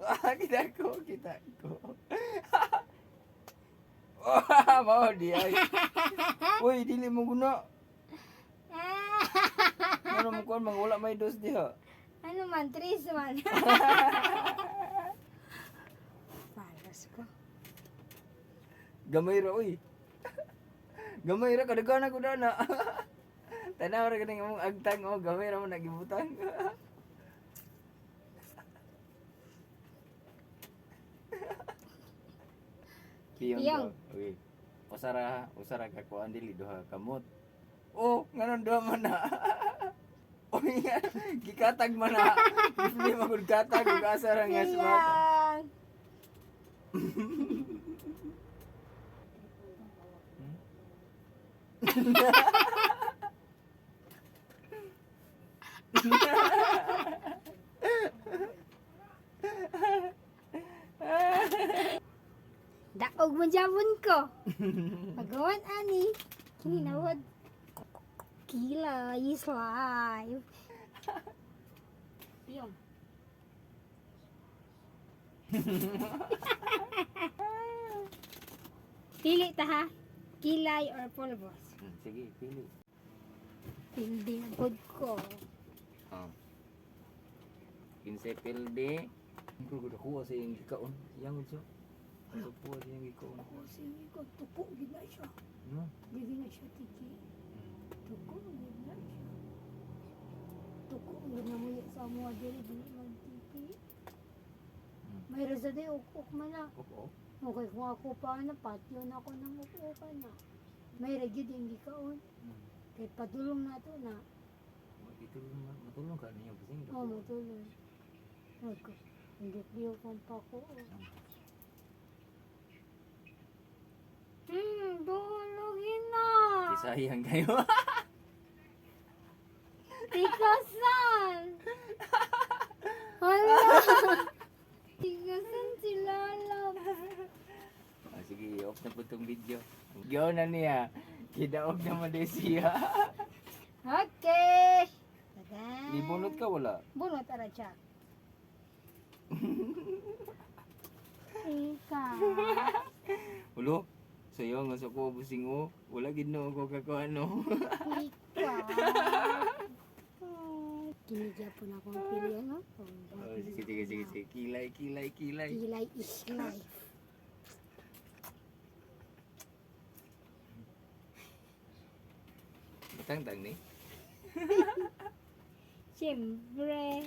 Kita ko. Wah, mau dia. Uy, dili mo guna. Ano mo kuan mangula may dos diha. Ano man, tris man. Palas ko. Gamay ra uy. Gamay ra kadagana ko na. Tanaw ra ganing imong agtang oh, gamay ra mo nagibutang. Piyong. Piyong. Uy. Usara ka kuan dili duha kamot. Oh, nganon duha man na. Uy, gikatag man na. Hindi magud katag ug asa ra nga sumak. Piyong. Daog mo jabon ko. Pagawan ani. Hinawad. Kila is live. Piyong. Pili ta ha. Kilay or pulbos. Sige, pili. Pili na good ko. Oh. 15 pilde. Ko gud kuha sa iyang gikaon. Yang gud siya. Ano po sa iyang gikaon? Sige ko, tuko gina siya. No. Gina na siya tiki. Tuko gina siya. Tuko gina mo yung sa mga diri gina man tiki. May rasa day ukok man na. Oo. Okay, kung ako pa na patio na ako ng ukokan na. May ragid yung gikaon. Kay patulong na to na. Matulong ka niya kasi. Oo, matulong. Ako, hindi liyo kong pako. Bulogin na. Sayang kayo. Tikasan! Hala! Tikasan si Lala. Sige, off na po itong video. Gaw na niya. Kidaog naman din siya. Okay! Tadan. Di bunot ka wala? Bunot ara siya. Ika. Ulo? Sayo nga sa ko busing o. Wala gid no ako kakuano. Ika. Kinigya po na akong pili, ano? Sige. Kilay. Kilay is life. Tang ni. Siyempre.